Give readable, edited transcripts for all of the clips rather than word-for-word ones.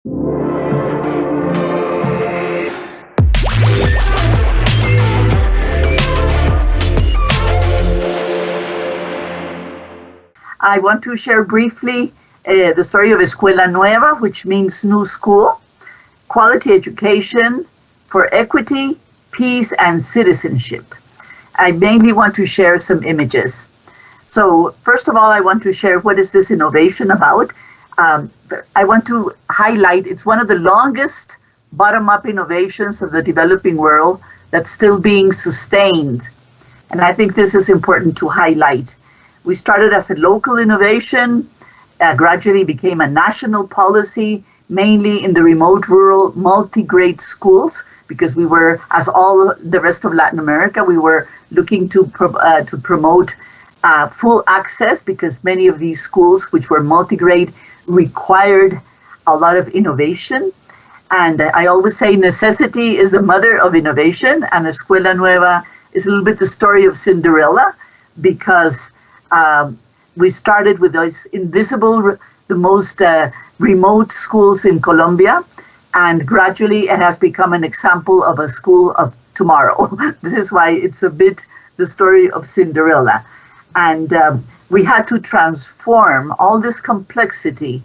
I want to share briefly the story of Escuela Nueva, which means new school, quality education for equity, peace, and citizenship. I mainly want to share some images. So first of all, I want to share what is this innovation about. I want to highlight it's one of the longest bottom-up innovations of the developing world that's still being sustained. And I think this is important to highlight. We started as a local innovation, gradually became a national policy, mainly in the remote rural multi-grade schools, because we were, as all the rest of Latin America, we were looking to promote full access, because many of these schools, which were multi-grade, required a lot of innovation. And I always say necessity is the mother of innovation, and Escuela Nueva is a little bit the story of Cinderella, because we started with those invisible, the most remote schools in Colombia, and gradually it has become an example of a school of tomorrow. This is why it's a bit the story of Cinderella. And we had to transform all this complexity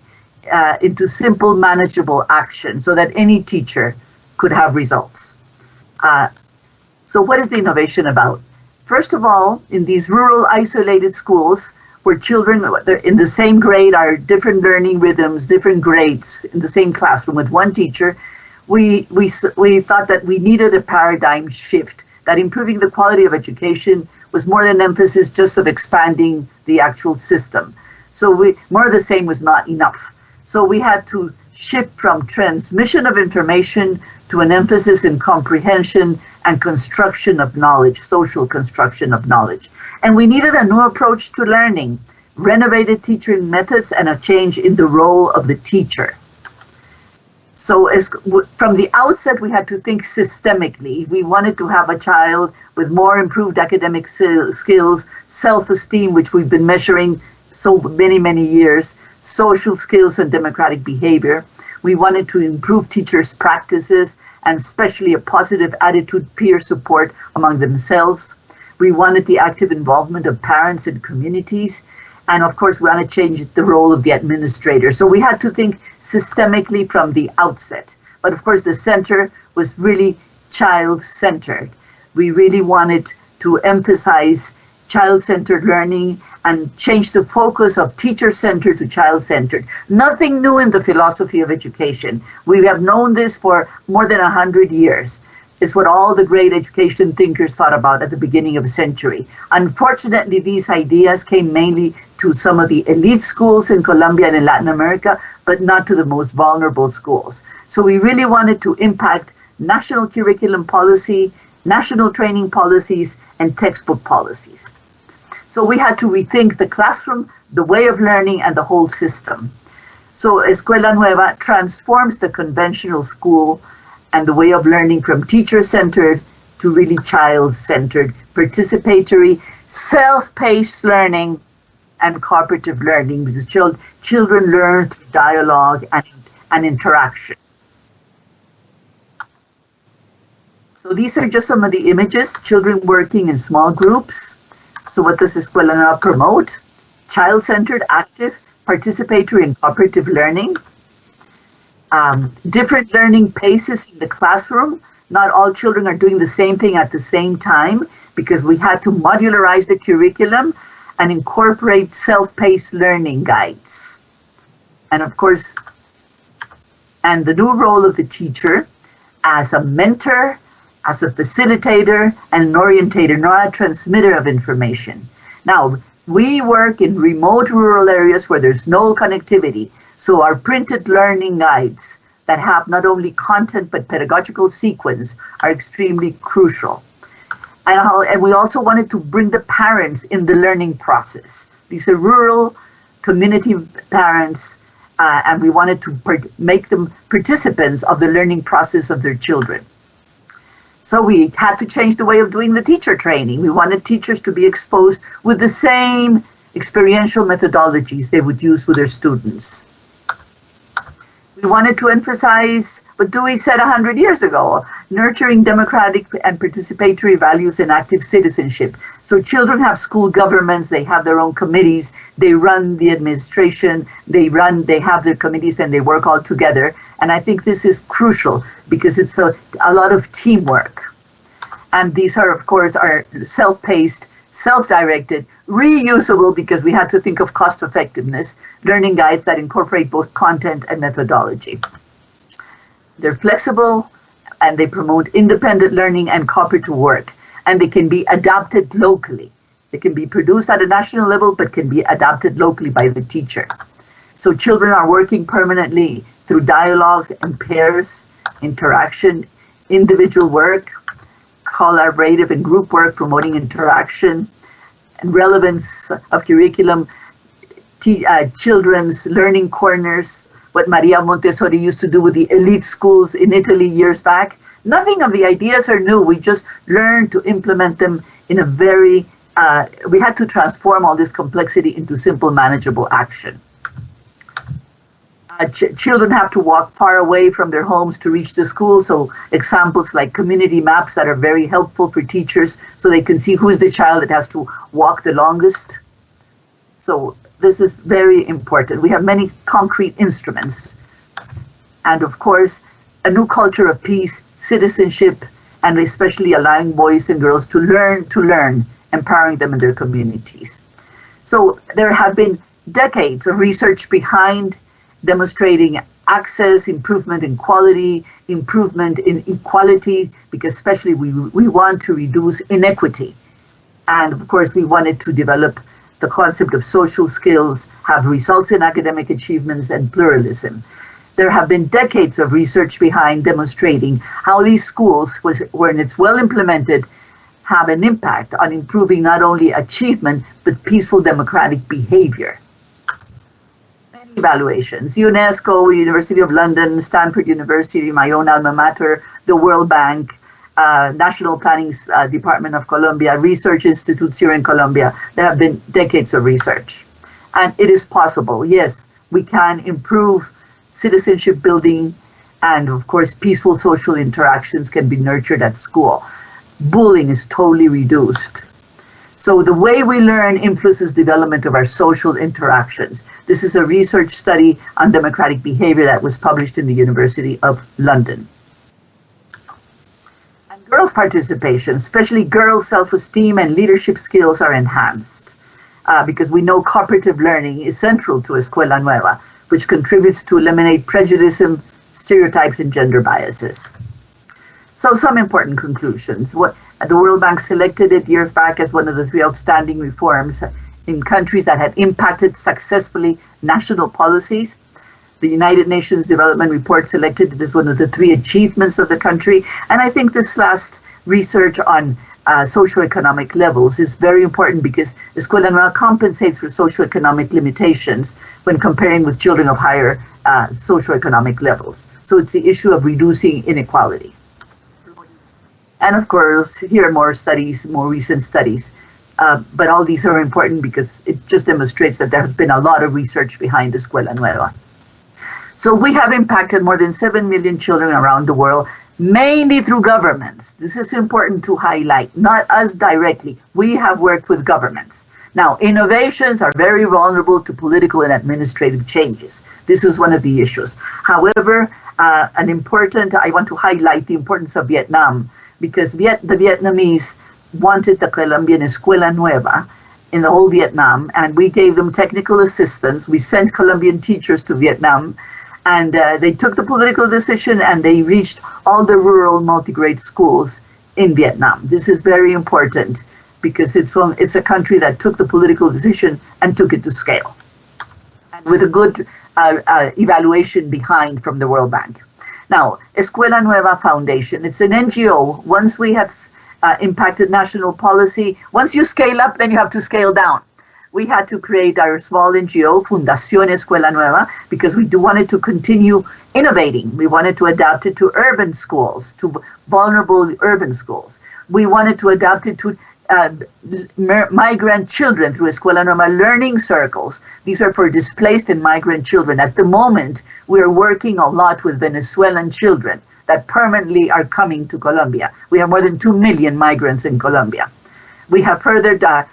into simple, manageable action so that any teacher could have results. So what is the innovation about? First of all, in these rural isolated schools where children in the same grade are different learning rhythms, different grades in the same classroom with one teacher, we thought that we needed a paradigm shift, that improving the quality of education was more than emphasis just of expanding the actual system. So more of the same was not enough. So we had to shift from transmission of information to an emphasis in comprehension and construction of knowledge, social construction of knowledge. And we needed a new approach to learning, renovated teaching methods, and a change in the role of the teacher. So from the outset, we had to think systemically. We wanted to have a child with more improved academic skills, self-esteem, which we've been measuring so many years, social skills and democratic behavior. We wanted to improve teachers' practices, and especially a positive attitude, peer support among themselves. We wanted the active involvement of parents and communities. And of course, we want to change the role of the administrator. So we had to think systemically from the outset. But of course, the center was really child-centered. We really wanted to emphasize child-centered learning and change the focus of teacher-centered to child-centered. Nothing new in the philosophy of education. We have known this for more than 100 years. It's what all the great education thinkers thought about at the beginning of the century. Unfortunately, these ideas came mainly to some of the elite schools in Colombia and in Latin America, but not to the most vulnerable schools. So we really wanted to impact national curriculum policy, national training policies, and textbook policies. So we had to rethink the classroom, the way of learning, and the whole system. So Escuela Nueva transforms the conventional school and the way of learning from teacher-centered to really child-centered, participatory, self-paced learning and cooperative learning, because children learn through dialogue and interaction. So these are just some of the images, children working in small groups. So what does Escuela Nueva promote? Child-centered, active, participatory, and cooperative learning. Different learning paces in the classroom. Not all children are doing the same thing at the same time, because we had to modularize the curriculum and incorporate self-paced learning guides. And of course, and the new role of the teacher as a mentor, as a facilitator, and an orientator, not a transmitter of information. Now, we work in remote rural areas where there's no connectivity. So our printed learning guides that have not only content but pedagogical sequence are extremely crucial. And we also wanted to bring the parents in the learning process. These are rural community parents, and we wanted to make them participants of the learning process of their children. So we had to change the way of doing the teacher training. We wanted teachers to be exposed with the same experiential methodologies they would use with their students. We We wanted to emphasize what Dewey said 100 years ago, nurturing democratic and participatory values and active citizenship. So children have school governments, they have their own committees, they run the administration, they have their committees and they work all together. And I think this is crucial because it's a lot of teamwork. And these are, of course, are self-paced, self-directed, reusable because we had to think of cost effectiveness, learning guides that incorporate both content and methodology. They're flexible and they promote independent learning and cooperative work, and they can be adapted locally. They can be produced at a national level but can be adapted locally by the teacher. So children are working permanently through dialogue and pairs, interaction, individual work, collaborative and group work, promoting interaction and relevance of curriculum, children's learning corners, what Maria Montessori used to do with the elite schools in Italy years back. Nothing of the ideas are new. We just learned to implement them in a very, we had to transform all this complexity into simple, manageable action. Children have to walk far away from their homes to reach the school, so examples like community maps that are very helpful for teachers so they can see who's the child that has to walk the longest. So this is very important. We have many concrete instruments. And of course, a new culture of peace, citizenship, and especially allowing boys and girls to learn, empowering them in their communities. So there have been decades of research behind demonstrating access, improvement in quality, improvement in equality, because especially we want to reduce inequity. And of course, we wanted to develop the concept of social skills, have results in academic achievements and pluralism. There have been decades of research behind demonstrating how these schools, when it's well implemented, have an impact on improving not only achievement, but peaceful democratic behavior. Evaluations, UNESCO, University of London, Stanford University, my own alma mater, the World Bank, National Planning Department of Colombia, research institutes here in Colombia. There have been decades of research. And it is possible, yes, we can improve citizenship building, and of course, peaceful social interactions can be nurtured at school. Bullying is totally reduced. So the way we learn influences development of our social interactions. This is a research study on democratic behavior that was published in the University of London. And girls' participation, especially girls' self-esteem and leadership skills, are enhanced because we know cooperative learning is central to Escuela Nueva, which contributes to eliminate prejudice, stereotypes, and gender biases. So some important conclusions. The World Bank selected it years back as one of the 3 outstanding reforms in countries that had impacted successfully national policies. The United Nations Development Report selected it as one of the 3 achievements of the country. And I think this last research on socioeconomic levels is very important because Escuela Nueva compensates for socioeconomic limitations when comparing with children of higher socioeconomic levels. So it's the issue of reducing inequality. And of course, here are more studies, more recent studies. But all these are important because it just demonstrates that there has been a lot of research behind Escuela Nueva. So we have impacted more than 7 million children around the world, mainly through governments. This is important to highlight, not us directly. We have worked with governments. Now, innovations are very vulnerable to political and administrative changes. This is one of the issues. However, I want to highlight the importance of Vietnam, because the Vietnamese wanted the Colombian Escuela Nueva in the whole Vietnam, and we gave them technical assistance. We sent Colombian teachers to Vietnam, and they took the political decision, and they reached all the rural multi-grade schools in Vietnam. This is very important because it's a country that took the political decision and took it to scale, and with a good evaluation behind from the World Bank. Now, Escuela Nueva Foundation, it's an NGO. Once we have impacted national policy, once you scale up, then you have to scale down. We had to create our small NGO, Fundación Escuela Nueva, because we wanted to continue innovating. We wanted to adapt it to urban schools, to vulnerable urban schools. We wanted to adapt it to migrant children through Escuela Nueva learning circles. These are for displaced and migrant children. At the moment, we are working a lot with Venezuelan children that permanently are coming to Colombia. We have more than 2 million migrants in Colombia. We have furthered our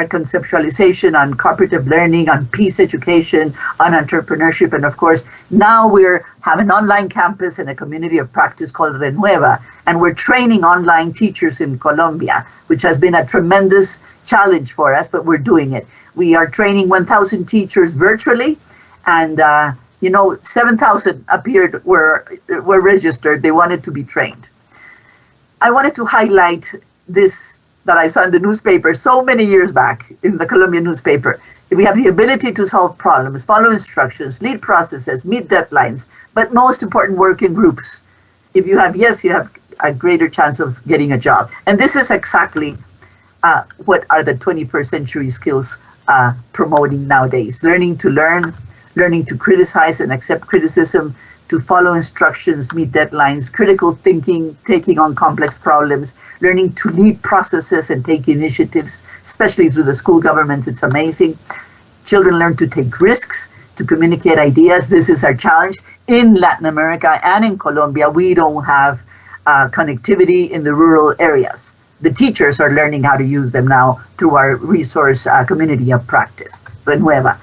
conceptualization on cooperative learning, on peace education, on entrepreneurship, and of course, now we have an online campus and a community of practice called Renueva, and we're training online teachers in Colombia, which has been a tremendous challenge for us, but we're doing it. We are training 1,000 teachers virtually, and 7,000 were registered. They wanted to be trained. I wanted to highlight this that I saw in the newspaper so many years back, in the Colombian newspaper. We have the ability to solve problems, follow instructions, lead processes, meet deadlines, but most important, work in groups. If you have yes, you have a greater chance of getting a job. And this is exactly what are the 21st century skills promoting nowadays. Learning to learn, learning to criticize and accept criticism, to follow instructions, meet deadlines, critical thinking, taking on complex problems, learning to lead processes and take initiatives, especially through the school governments. It's amazing. Children learn to take risks, to communicate ideas. This is our challenge. In Latin America and in Colombia, we don't have connectivity in the rural areas. The teachers are learning how to use them now through our resource community of practice, Renueva,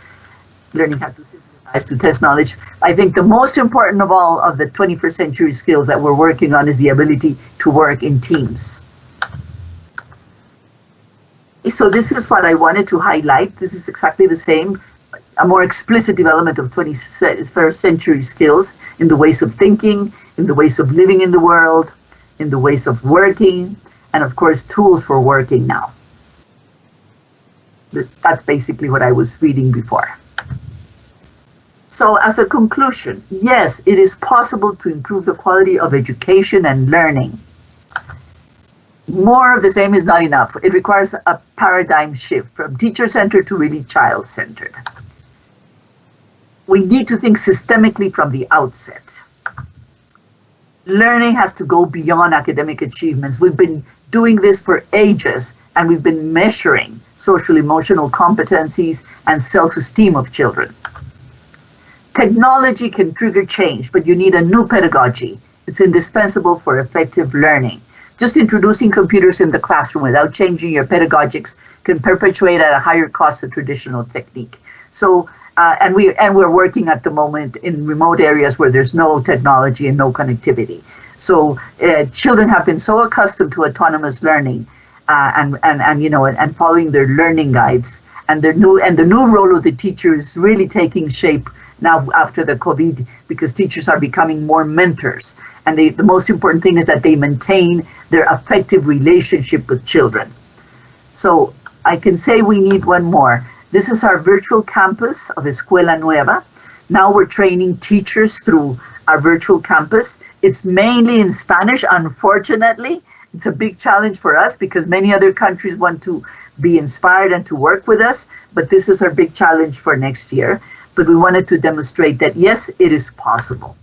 learning how to to test knowledge. I think the most important of all of the 21st century skills that we're working on is the ability to work in teams. So this is what I wanted to highlight. This is exactly the same, a more explicit development of 21st century skills in the ways of thinking, in the ways of living in the world, in the ways of working, and of course tools for working now. That's basically what I was reading before. So as a conclusion, yes, it is possible to improve the quality of education and learning. More of the same is not enough. It requires a paradigm shift from teacher-centered to really child-centered. We need to think systemically from the outset. Learning has to go beyond academic achievements. We've been doing this for ages, and we've been measuring social-emotional competencies and self-esteem of children. Technology can trigger change, but you need a new pedagogy. It's indispensable for effective learning. Just introducing computers in the classroom without changing your pedagogics can perpetuate at a higher cost the traditional technique. So, and we're working at the moment in remote areas where there's no technology and no connectivity. So children have been so accustomed to autonomous learning and following their learning guides, and the new role of the teacher is really taking shape now after the COVID, because teachers are becoming more mentors. And the most important thing is that they maintain their effective relationship with children. So I can say we need one more. This is our virtual campus of Escuela Nueva. Now we're training teachers through our virtual campus. It's mainly in Spanish, unfortunately. It's a big challenge for us because many other countries want to be inspired and to work with us, but this is our big challenge for next year. But we wanted to demonstrate that, yes, it is possible.